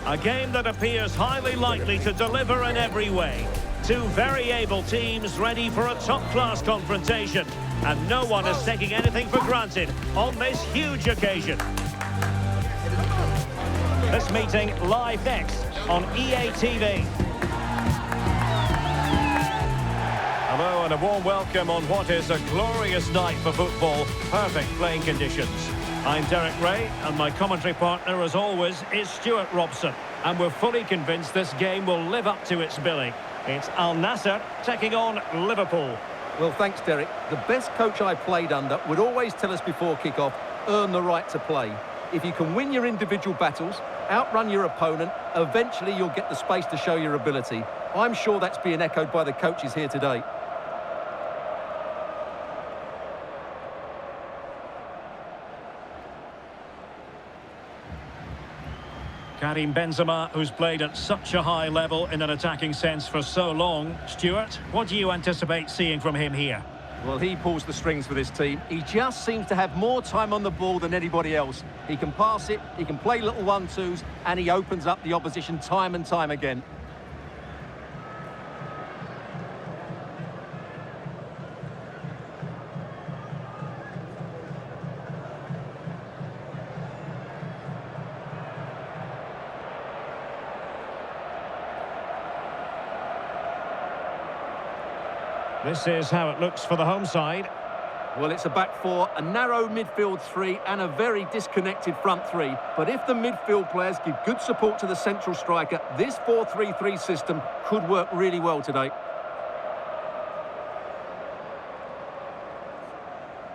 A game that appears highly likely to deliver in every way. Two very able teams ready for a top-class confrontation. And no one is taking anything for granted on this huge occasion. This meeting live next on EA TV. Hello and a warm welcome on what is a glorious night for football. Perfect playing conditions. I'm Derek Ray, and my commentary partner, as always, is Stuart Robson. And we're fully convinced this game will live up to its billing. It's Al Nassr taking on Liverpool. Well, thanks, Derek. The best coach I played under would always tell us before kick-off, earn the right to play. If you can win your individual battles, outrun your opponent, eventually you'll get the space to show your ability. I'm sure that's being echoed by the coaches here today. Karim Benzema, who's played at such a high level in an attacking sense for so long. Stuart, what do you anticipate seeing from him here? Well, he pulls the strings for this team. He just seems to have more time on the ball than anybody else. He can pass it, he can play little one-twos, and he opens up the opposition time and time again. This is how it looks for the home side. Well, it's a back four, a narrow midfield three, and a very disconnected front three. But if the midfield players give good support to the central striker, this 4-3-3 system could work really well today.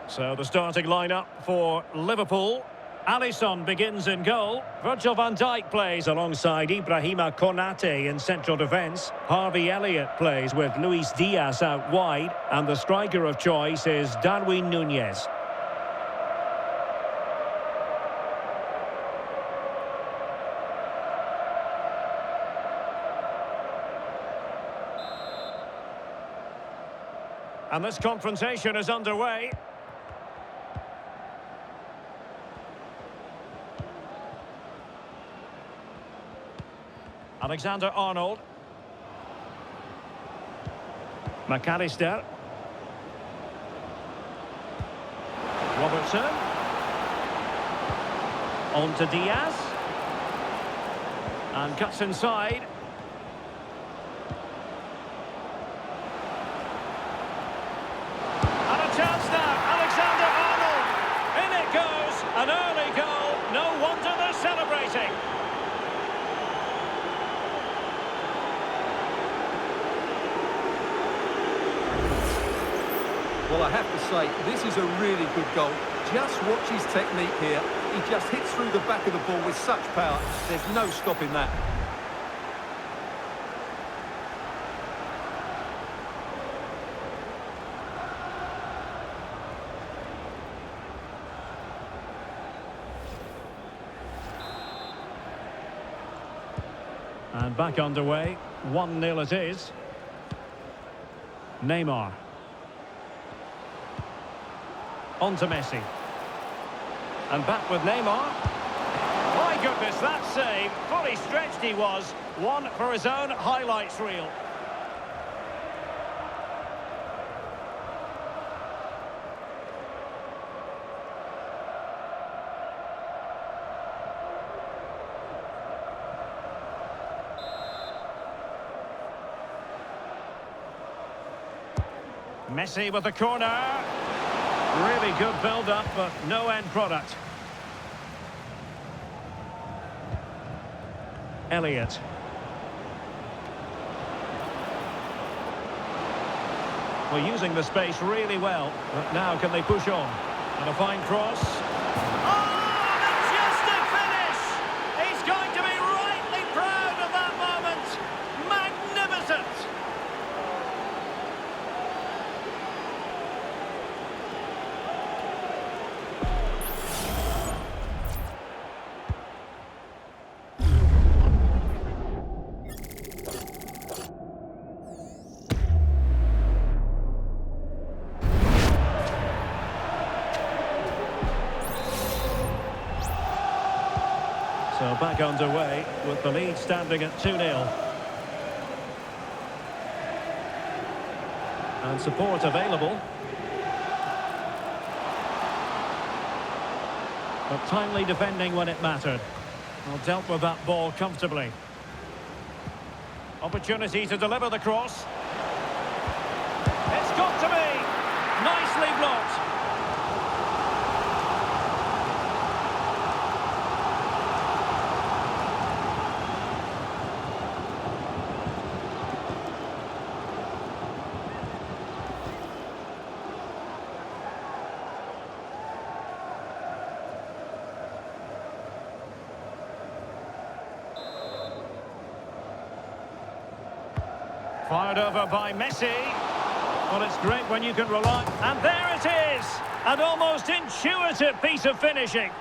So the starting lineup for Liverpool. Alisson begins in goal. Virgil van Dijk plays alongside Ibrahima Konate in central defence. Harvey Elliott plays with Luis Diaz out wide. And the striker of choice is Darwin Núñez. And this confrontation is underway. Alexander-Arnold. McAllister. Robertson. On to Diaz. And cuts inside. And a chance now. Alexander-Arnold. In it goes. An early goal. No wonder they're celebrating. Well, I have to say, this is a really good goal. Just watch his technique here. He just hits through the back of the ball with such power. There's no stopping that. And back underway. 1-0 it is. Neymar. On to Messi. And back with Neymar. My goodness, that save. Fully stretched he was. One for his own highlights reel. Messi with the corner. Really good build-up, but no end product. Elliott. We're using the space really well, but now can they push on? And a fine cross. Oh, the majestic finish! He's going to be rightly proud of that moment. Magnificent! Well, back underway with the lead standing at 2-0. And support available. But timely defending when it mattered. Well, dealt with that ball comfortably. Opportunity to deliver the cross. It's got to be! Nicely blocked. Fired over by Messi. Well, it's great when you can rely... And there it is! An almost intuitive piece of finishing.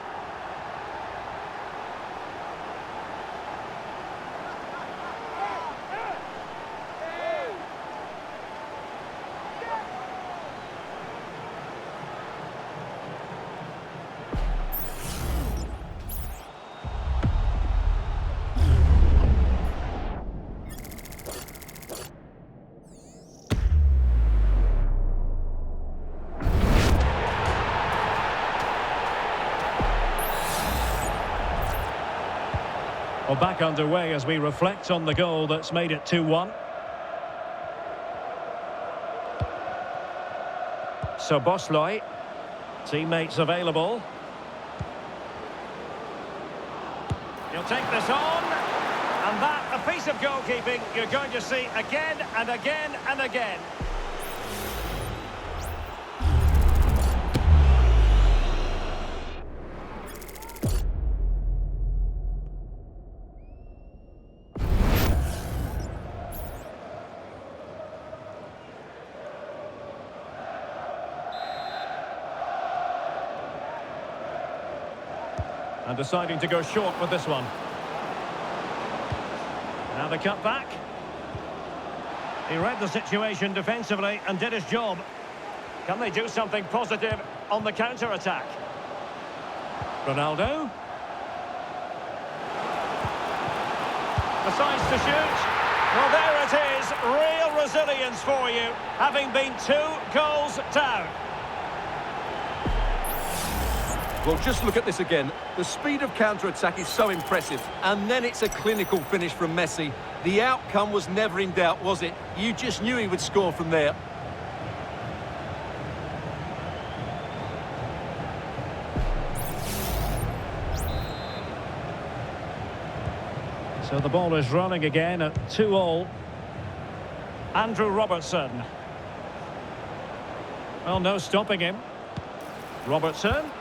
Well, back underway as we reflect on the goal that's made it 2-1. So Bosley, teammates available. He'll take this on. And that, a piece of goalkeeping you're going to see again and again and again. And deciding to go short with this one. Now the cut back. He read the situation defensively and did his job. Can they do something positive on the counter-attack? Ronaldo. Decides to shoot. Well, there it is. Real resilience for you, having been 2 goals down. Well, just look at this again. The speed of counter-attack is so impressive. And then it's a clinical finish from Messi. The outcome was never in doubt, was it? You just knew he would score from there. So the ball is running again at 2-2. Andrew Robertson. Well, no stopping him. Robertson.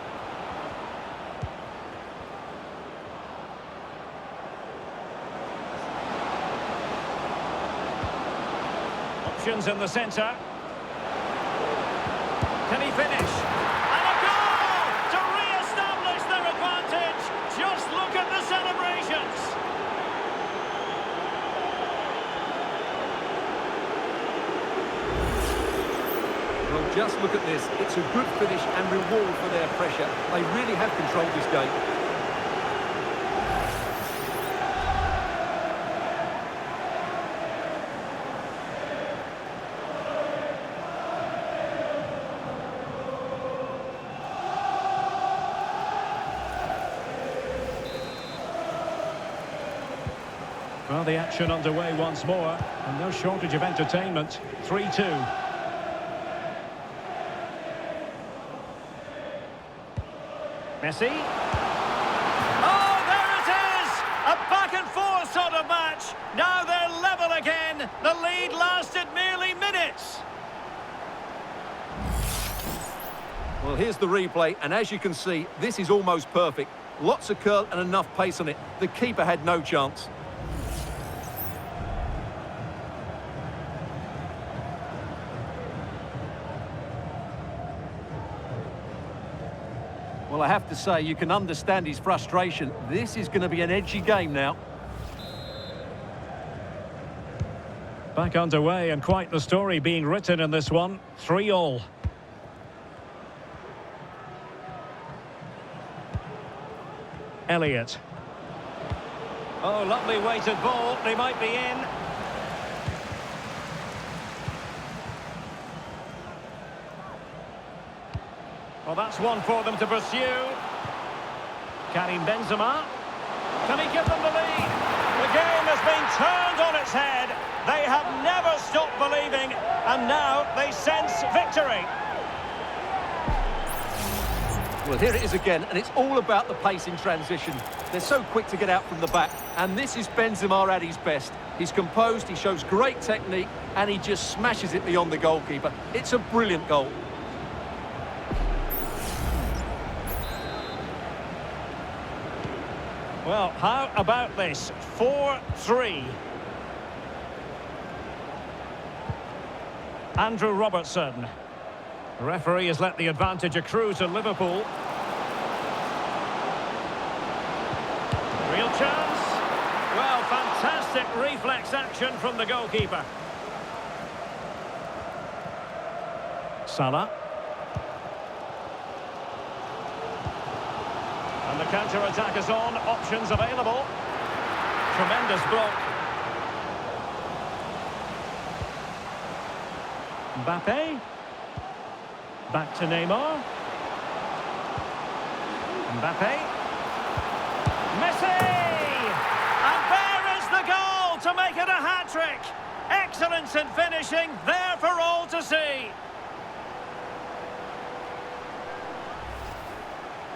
Options in the centre. Can he finish? And a goal to re-establish their advantage. Just look at the celebrations. Well, just look at this. It's a good finish and reward for their pressure. They really have controlled this game. Well, the action underway once more, and no shortage of entertainment. 3-2. Messi. Oh, there it is! A back-and-forth sort of match. Now they're level again. The lead lasted merely minutes. Well, here's the replay, and as you can see, this is almost perfect. Lots of curl and enough pace on it. The keeper had no chance. Well, I have to say, you can understand his frustration. This is going to be an edgy game now. Back underway, and quite the story being written in this one. 3-3. Elliott. Oh, lovely weighted ball. They might be in. Well, that's one for them to pursue. Karim Benzema. Can he give them the lead? The game has been turned on its head. They have never stopped believing, and now they sense victory. Well, here it is again, and it's all about the pace in transition. They're so quick to get out from the back, and this is Benzema at his best. He's composed, he shows great technique, and he just smashes it beyond the goalkeeper. It's a brilliant goal. Well, how about this? 4-3. Andrew Robertson. The referee has let the advantage accrue to Liverpool. Real chance. Well, fantastic reflex action from the goalkeeper. Salah. And the counter-attack is on. Options available. Tremendous block. Mbappe. Back to Neymar. Mbappe. Messi! And there is the goal to make it a hat-trick. Excellence in finishing, there for all to see.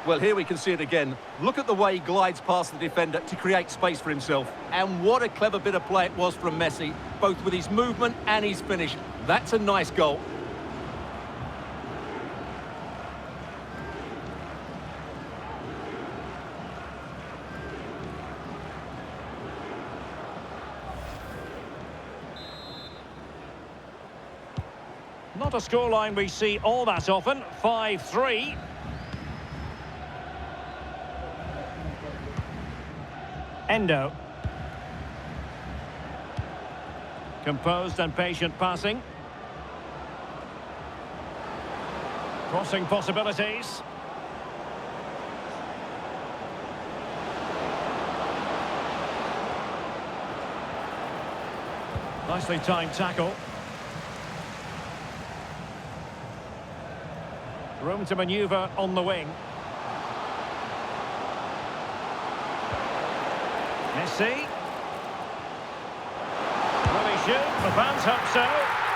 Well, here we can see it again. Look at the way he glides past the defender to create space for himself. And what a clever bit of play it was from Messi, both with his movement and his finish. That's a nice goal. Not a scoreline we see all that often. 5-3. Endo. Composed and patient passing. Crossing possibilities. Nicely timed tackle. Room to manoeuvre on the wing. Messi. Will he shoot? The fans hope so.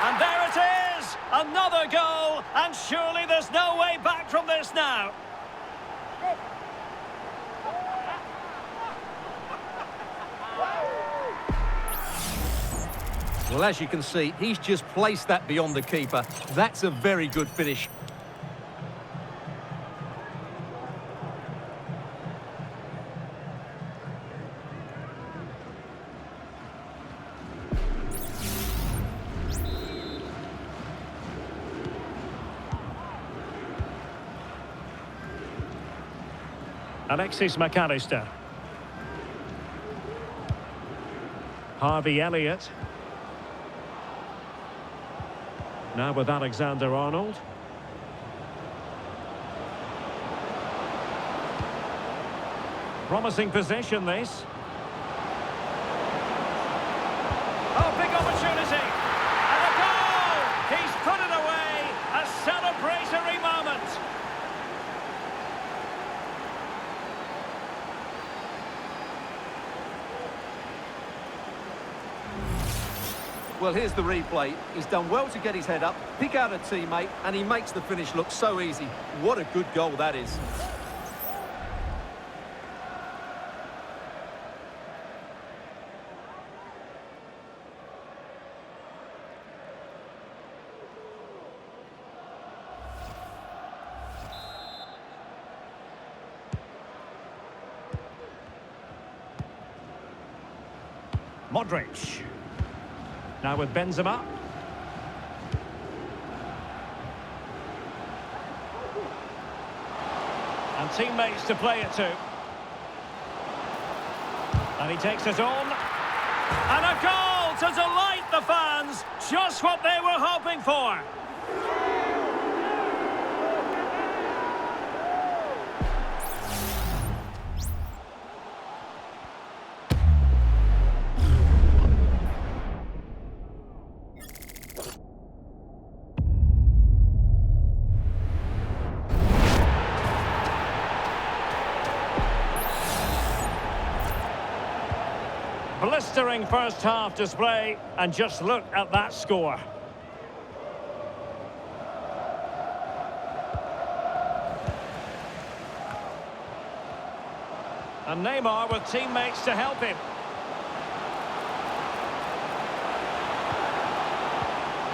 And there it is! Another goal! And surely there's no way back from this now. Well, as you can see, he's just placed that beyond the keeper. That's a very good finish. Alexis McAllister. Harvey Elliott. Now with Alexander-Arnold. Promising position, this. Oh, big opportunity. And a goal! He's put it away. A celebratory moment. Well, here's the replay. He's done well to get his head up, pick out a teammate, and he makes the finish look so easy. What a good goal that is. Modric. Now with Benzema. And teammates to play it to. And he takes it on. And a goal to delight the fans. Just what they were hoping for. Blistering first half display, and just look at that score. And Neymar with teammates to help him.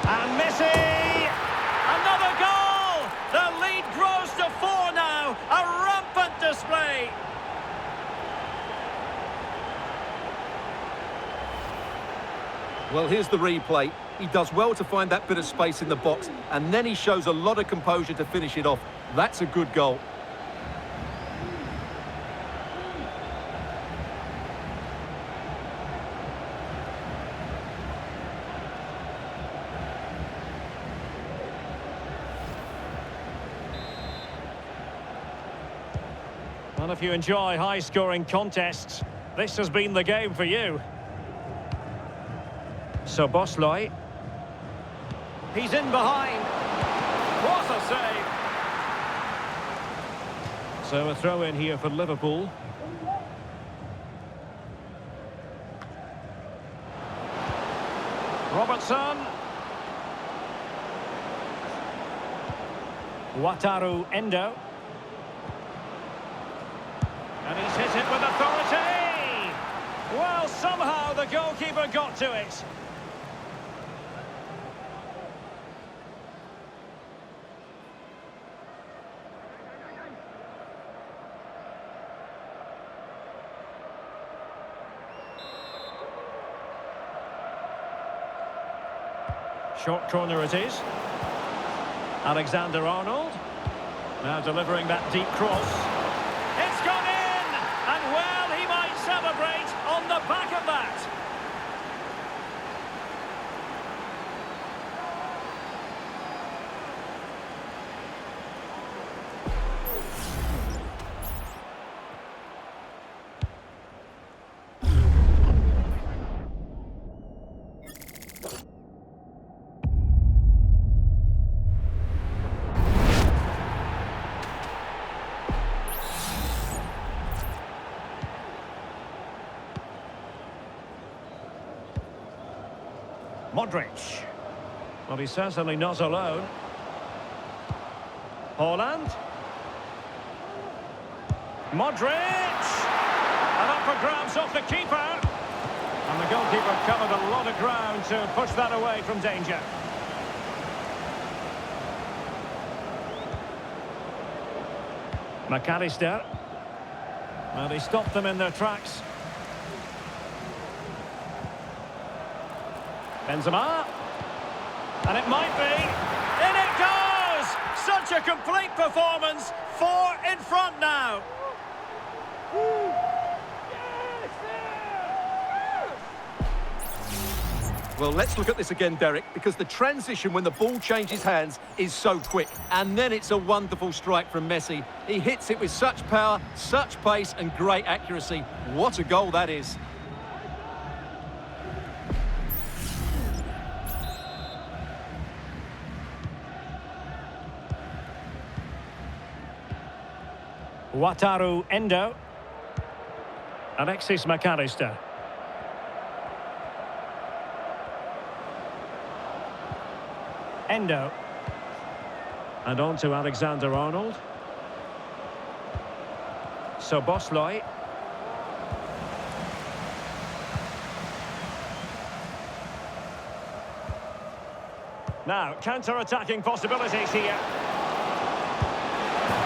And Messi! Another goal! The lead grows to 4 now. A rampant display. Well, here's the replay. He does well to find that bit of space in the box, and then he shows a lot of composure to finish it off. That's a good goal. Well, if you enjoy high-scoring contests, this has been the game for you. So Bosley, he's in behind. What a save! So a throw in here for Liverpool. Robertson. Wataru Endo. And he's hit it with authority! Well, somehow the goalkeeper got to it. Short corner it is. Alexander-Arnold. Now delivering that deep cross. It's gone in! And well, he might celebrate on the back of that. Modric. Well, he's certainly not alone. Haaland. Modric! And up for grabs off the keeper. And the goalkeeper covered a lot of ground to push that away from danger. McAllister. Well, he stopped them in their tracks. Benzema. And it might be. In it goes! Such a complete performance. 4 in front now. Well, let's look at this again, Derek, because the transition when the ball changes hands is so quick. And then it's a wonderful strike from Messi. He hits it with such power, such pace and great accuracy. What a goal that is. Wataru Endo. Alexis McAllister. Endo. And on to Alexander-Arnold. So Bosley. Now, counter-attacking possibilities here.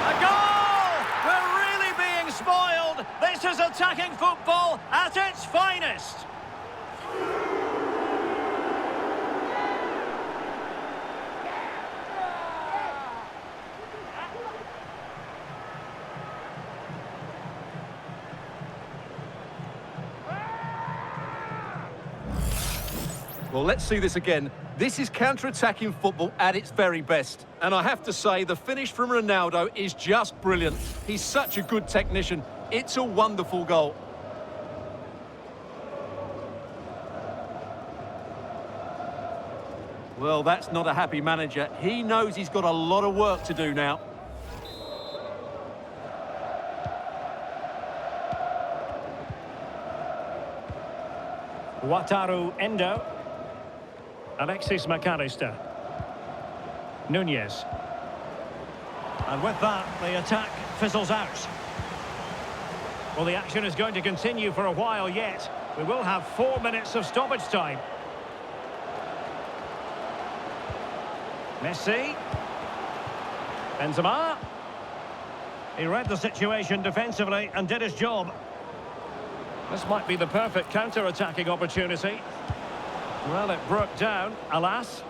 A goal! We're really being spoiled. This is attacking football at its finest. Well, let's see this again. This is counter-attacking football at its very best. And I have to say, the finish from Ronaldo is just brilliant. He's such a good technician. It's a wonderful goal. Well, that's not a happy manager. He knows he's got a lot of work to do now. Wataru Endo. Alexis McAllister. Nunez. And with that, the attack fizzles out. Well, the action is going to continue for a while yet. We will have 4 minutes of stoppage time. Messi. Benzema. He read the situation defensively and did his job. This might be the perfect counter-attacking opportunity. Well, it broke down, alas.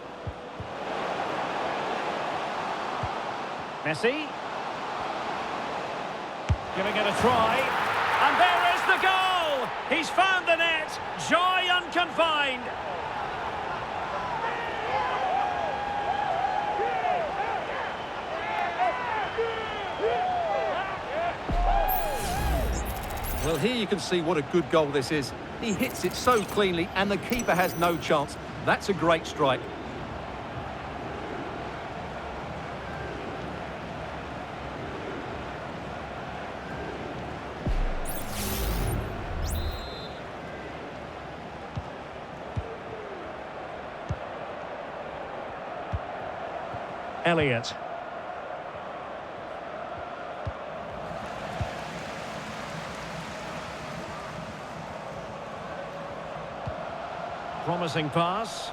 Messi. Giving it a try. And there is the goal! He's found the net. Joy unconfined. Well, here you can see what a good goal this is. He hits it so cleanly and the keeper has no chance. That's a great strike. Elliott. Promising pass.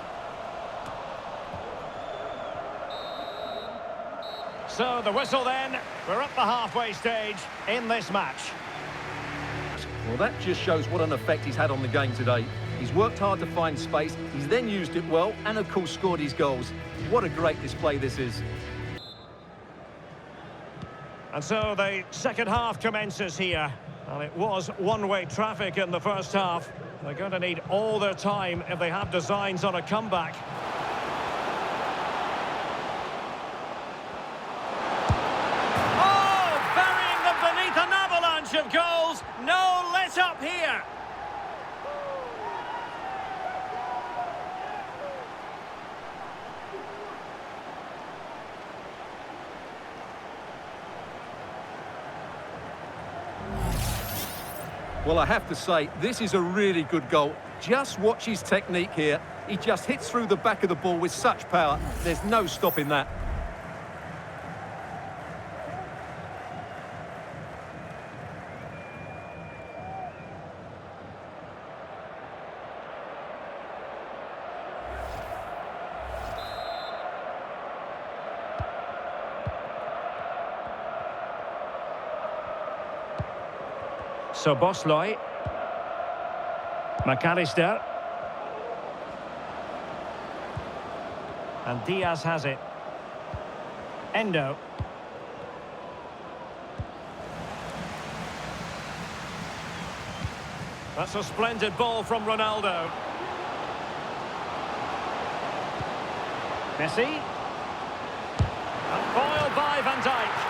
So the whistle then. We're at the halfway stage in this match. Well, that just shows what an effect he's had on the game today. He's worked hard to find space, he's then used it well, and of course scored his goals. What a great display this is. And so the second half commences here. Well, it was one-way traffic in the first half. They're going to need all their time if they have designs on a comeback. Oh, burying them beneath an avalanche of goals. No let up here. Well, I have to say, this is a really good goal. Just watch his technique here. He just hits through the back of the ball with such power. There's no stopping that. So Bosley. McAllister. And Diaz has it. Endo. That's a splendid ball from Ronaldo. Messi. And foiled by Van Dijk.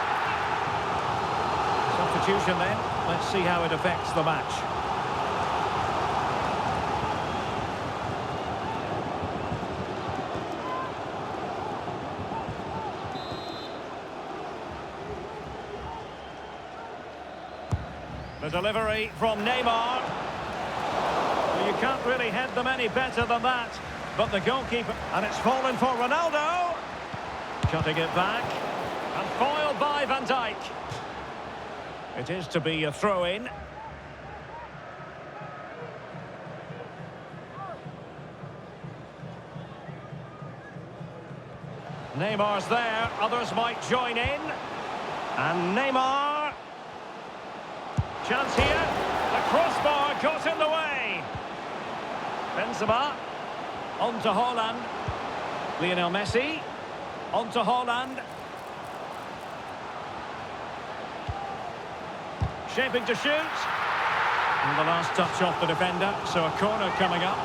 Substitution then. Let's see how it affects the match. The delivery from Neymar. Well, you can't really head them any better than that. But the goalkeeper... And it's fallen for Ronaldo. Cutting it back. And foiled by Van Dijk. It is to be a throw-in. Neymar's there, others might join in. And Neymar. Chance here. The crossbar got in the way. Benzema. On to Haaland. Lionel Messi. On to Haaland. Shaping to shoot. And the last touch off the defender, so a corner coming up.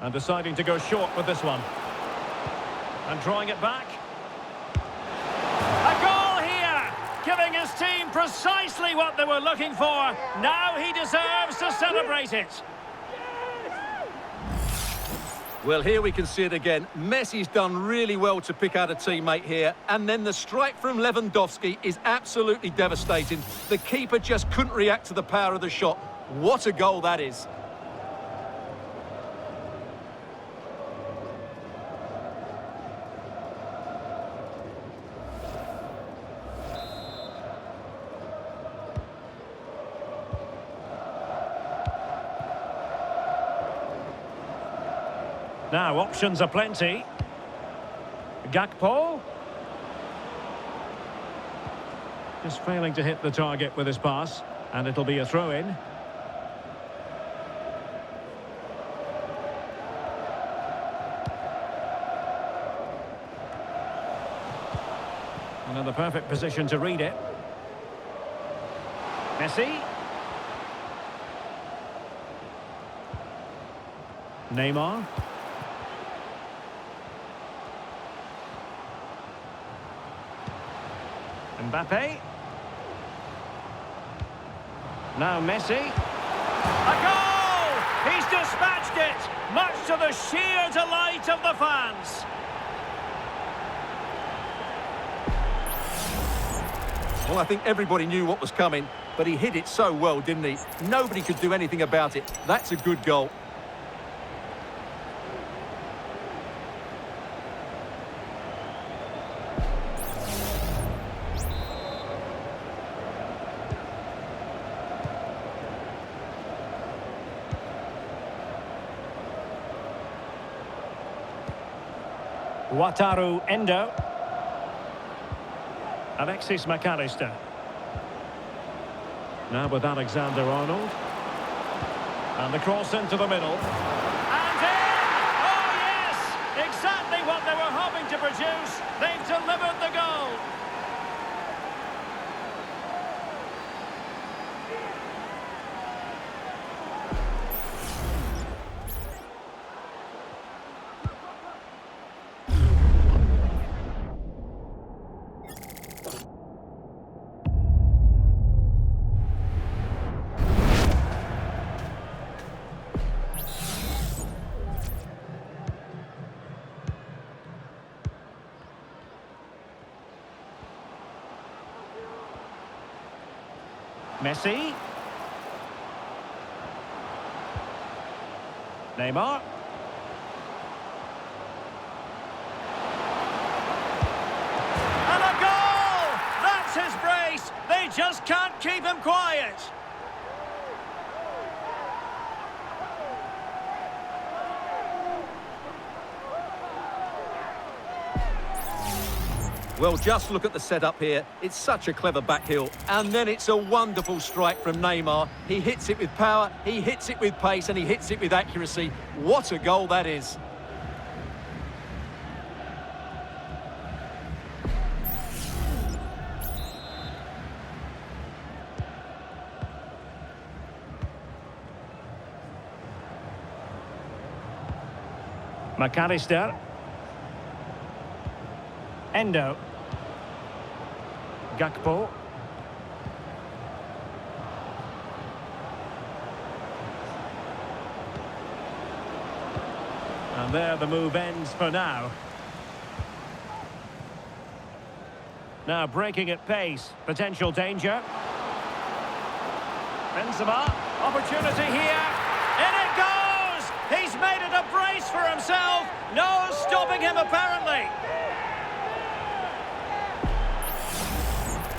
And deciding to go short with this one. And drawing it back. A goal here! Giving his team precisely what they were looking for. Now he deserves to celebrate it. Well, here we can see it again. Messi's done really well to pick out a teammate here. And then the strike from Lewandowski is absolutely devastating. The keeper just couldn't react to the power of the shot. What a goal that is. Now, options are plenty. Gakpo. Just failing to hit the target with his pass. And it'll be a throw-in. Another perfect position to read it. Messi. Neymar. Mbappe. Now Messi. A goal! He's dispatched it, much to the sheer delight of the fans. Well, I think everybody knew what was coming, but he hit it so well, didn't he? Nobody could do anything about it. That's a good goal. Wataru Endo. Alexis McAllister. Now with Alexander-Arnold. And the cross into the middle. And in! Oh yes! Exactly what they were hoping to produce. They've delivered the goal. Messi. Neymar. And a goal! That's his brace. They just can't keep him quiet. Well, just look at the setup here. It's such a clever back heel. And then it's a wonderful strike from Neymar. He hits it with power, he hits it with pace, and he hits it with accuracy. What a goal that is. McAllister. Endo. Gakpo. And there the move ends for now. Now breaking at pace. Potential danger. Benzema. Opportunity here. In it goes! He's made it a brace for himself. No stopping him apparently.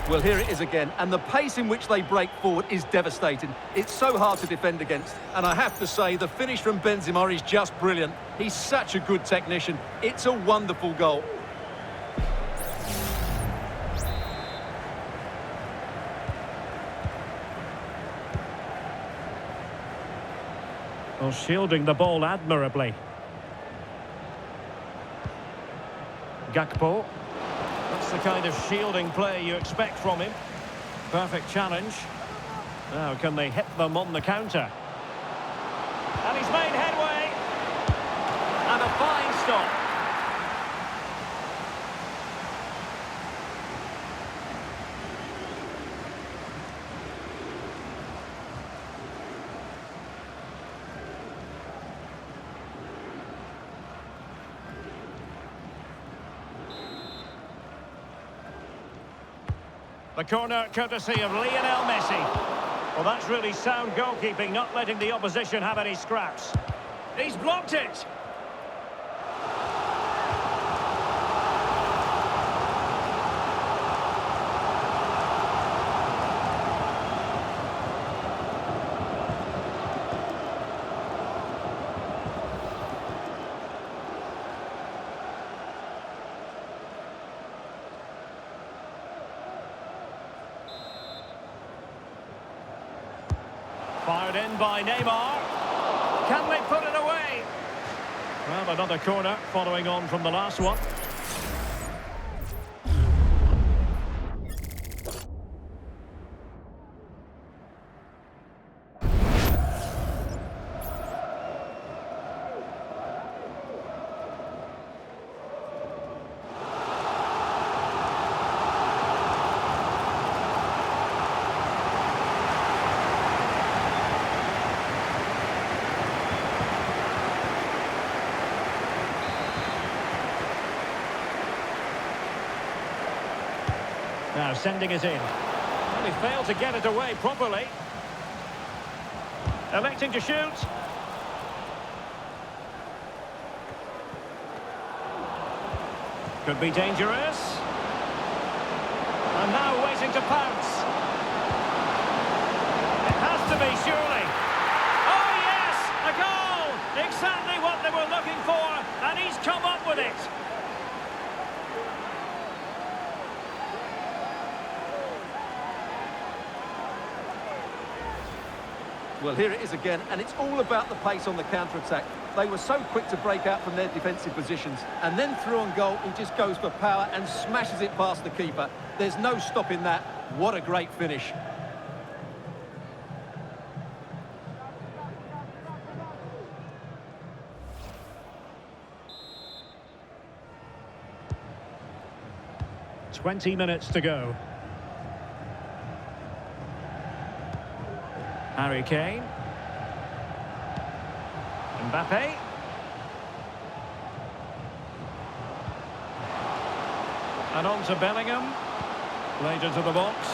Well, here it is again, and the pace in which they break forward is devastating. It's so hard to defend against, and I have to say, the finish from Benzema is just brilliant. He's such a good technician. It's a wonderful goal. Well, shielding the ball admirably. Gakpo. That's the kind of shielding play you expect from him. Perfect challenge. Now, can they hit them on the counter? And he's made headway. And a fine stop. The corner courtesy of Lionel Messi. Well, that's really sound goalkeeping, not letting the opposition have any scraps. He's blocked it. Fired in by Neymar. Can they put it away? Well, another corner following on from the last one. Now sending it in. Well, he failed to get it away properly. Electing to shoot. Could be dangerous. And now waiting to pounce. It has to be, surely. Oh, yes! A goal! Exactly what they were looking for, and he's come up with it. Well, here it is again, and it's all about the pace on the counter-attack. They were so quick to break out from their defensive positions, and then through on goal, he just goes for power and smashes it past the keeper. There's no stopping that. What a great finish. "20 minutes to go. Harry Kane. Mbappe. And on to Bellingham. Played into the box.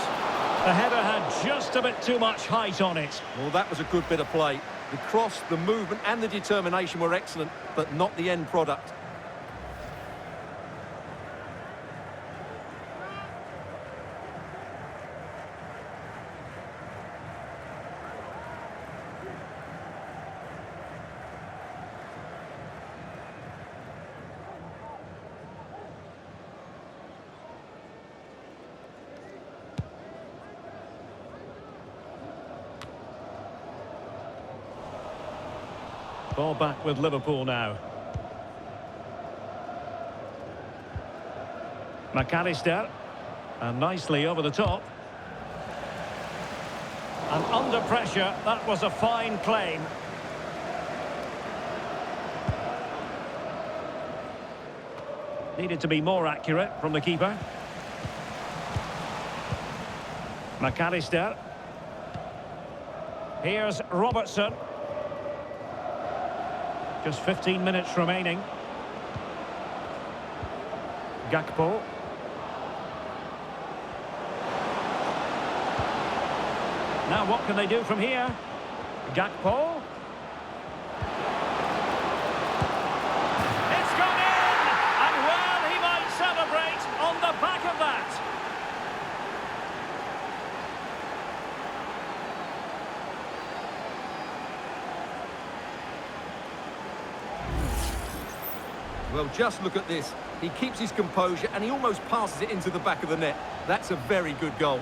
The header had just a bit too much height on it. Well, that was a good bit of play. The cross, the movement and the determination were excellent, but not the end product. Ball back with Liverpool now. McAllister. And nicely over the top. And under pressure, that was a fine claim. Needed to be more accurate from the keeper. McAllister. Here's Robertson. Just 15 minutes remaining. Gakpo. Now what can they do from here? Gakpo. It's gone in! And well, he might celebrate on the back of that. Well, just look at this. He keeps his composure and he almost passes it into the back of the net. That's a very good goal.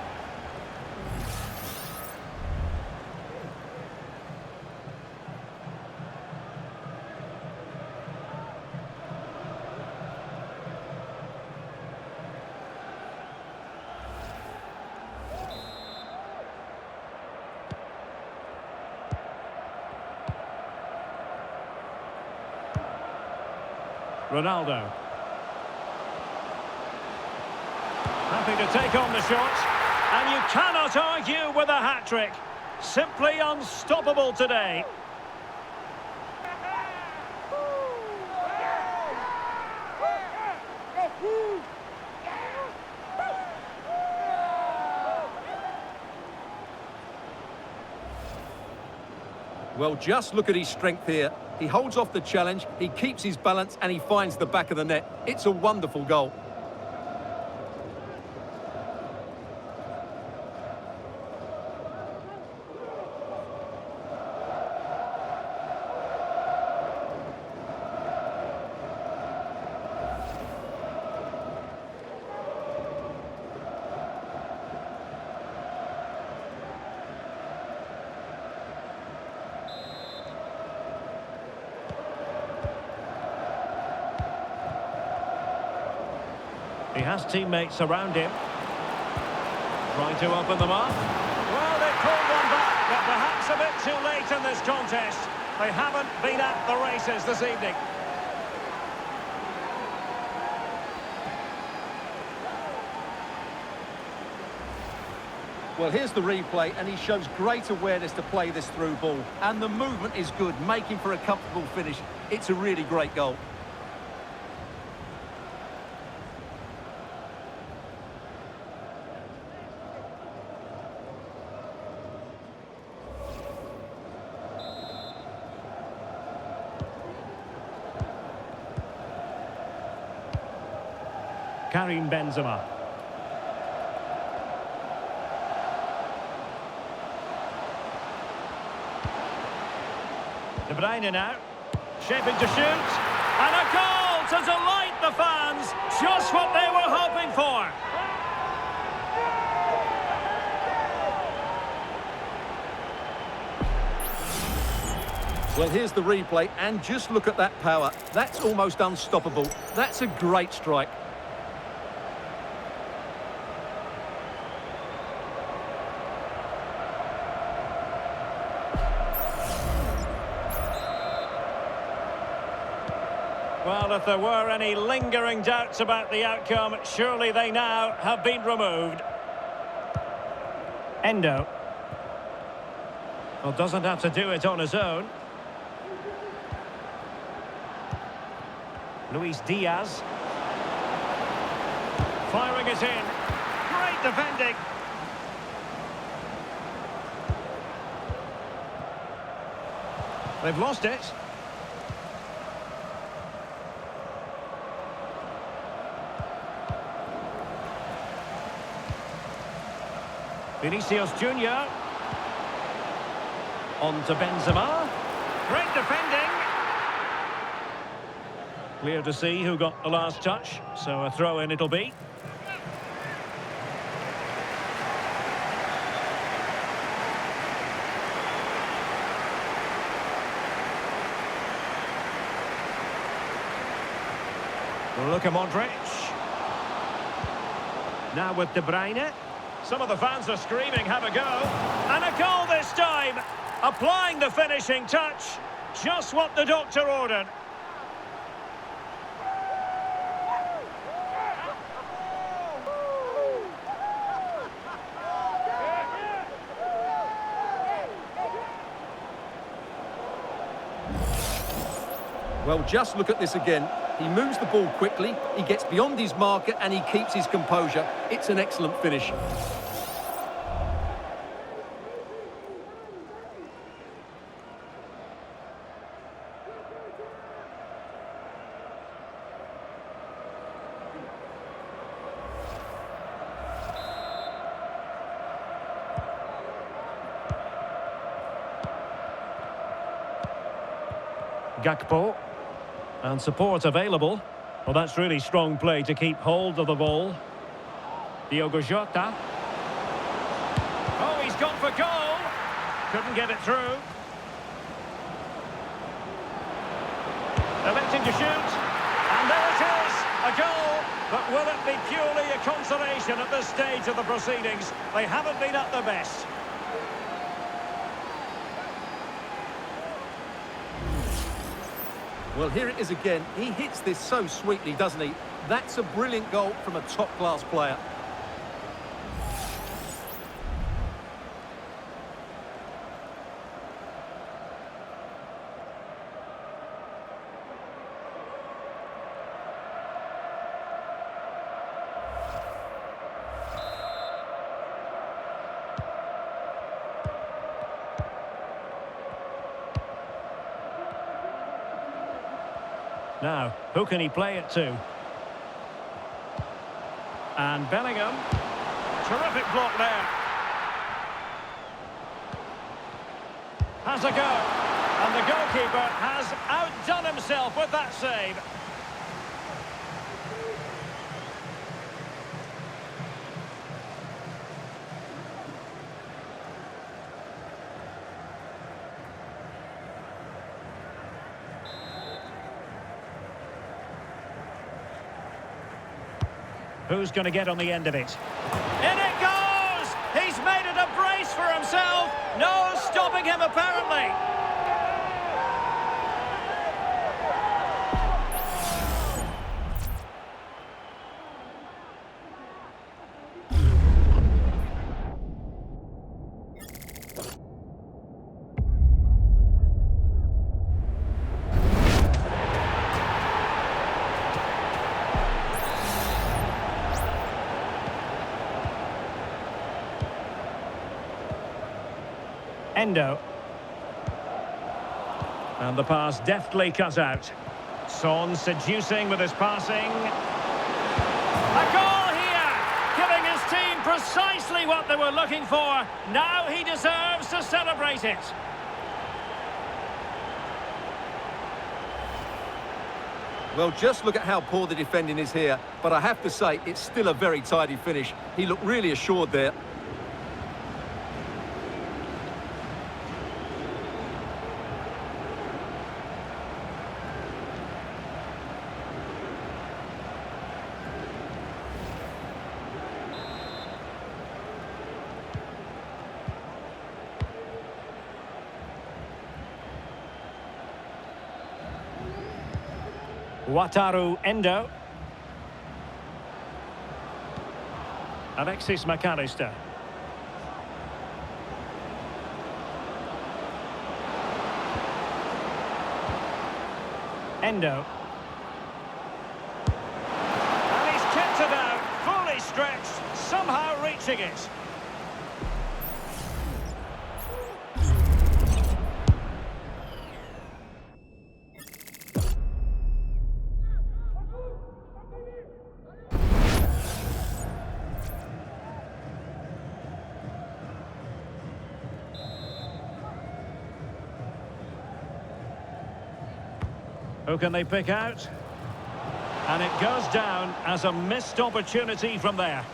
Ronaldo. Happy to take on the shot. And you cannot argue with a hat-trick. Simply unstoppable today. Well, just look at his strength here. He holds off the challenge, he keeps his balance, and he finds the back of the net. It's a wonderful goal. He has teammates around him. Trying to open them up. Well, they pulled one back, but perhaps a bit too late in this contest. They haven't been at the races this evening. Well, here's the replay, and he shows great awareness to play this through ball. And the movement is good, making for a comfortable finish. It's a really great goal. Karim Benzema. De Bruyne now, shaping to shoot, and a goal to delight the fans, just what they were hoping for. Well, here's the replay, and just look at that power. That's almost unstoppable. That's a great strike. Well, if there were any lingering doubts about the outcome, surely they now have been removed. Endo. Well, doesn't have to do it on his own. Luis Diaz. Firing it in. Great defending. They've lost it. Vinicius Junior. On to Benzema. Great defending. Clear to see who got the last touch, so a throw-in it'll be. Luka Modric. Now with De Bruyne. Some of the fans are screaming, have a go. And a goal this time. Applying the finishing touch. Just what the doctor ordered. Well, just look at this again. He moves the ball quickly, he gets beyond his marker, and he keeps his composure. It's an excellent finish. Gakpo. And support available. Well, that's really strong play to keep hold of the ball. Diogo Jota. Oh, he's gone for goal. Couldn't get it through. Electing to shoot. And there it is. A goal. But will it be purely a consolation at this stage of the proceedings? They haven't been at their best. Well, here it is again. He hits this so sweetly, doesn't he? That's a brilliant goal from a top-class player. Now, who can he play it to? And Bellingham. Terrific block there. Has a go. And the goalkeeper has outdone himself with that save. Who's going to get on the end of it? In it goes! He's made it a brace for himself. No stopping him, apparently. Endo. And the pass deftly cut out. Son seducing with his passing. A goal here! Giving his team precisely what they were looking for. Now he deserves to celebrate it. Well, just look at how poor the defending is here. But I have to say, it's still a very tidy finish. He looked really assured there. Wataru Endo. Alexis McAllister. Endo. And he's kicked it out, fully stretched, somehow reaching it. Who can they pick out? And it goes down as a missed opportunity from there.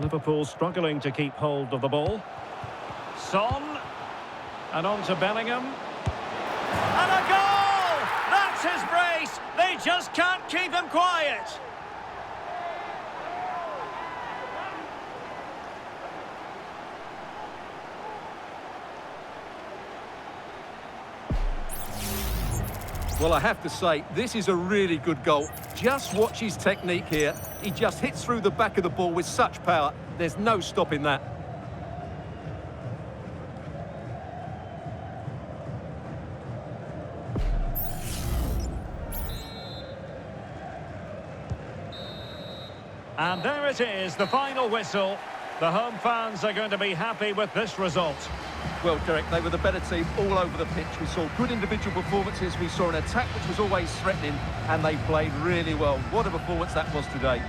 Liverpool struggling to keep hold of the ball. Son. And on to Bellingham. And a goal! That's his brace! They just can't keep him quiet! Well, I have to say, this is a really good goal. Just watch his technique here. He just hits through the back of the ball with such power. There's no stopping that. And there it is, the final whistle. The home fans are going to be happy with this result. Well, Derek, they were the better team all over the pitch. We saw good individual performances. We saw an attack which was always threatening, and they played really well. What a performance that was today.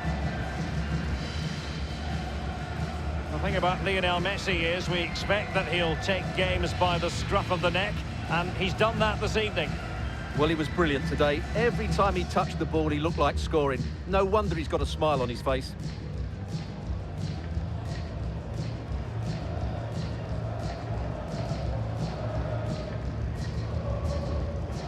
The thing about Lionel Messi is we expect that he'll take games by the scruff of the neck, and he's done that this evening. Well, he was brilliant today. Every time he touched the ball, he looked like scoring. No wonder he's got a smile on his face.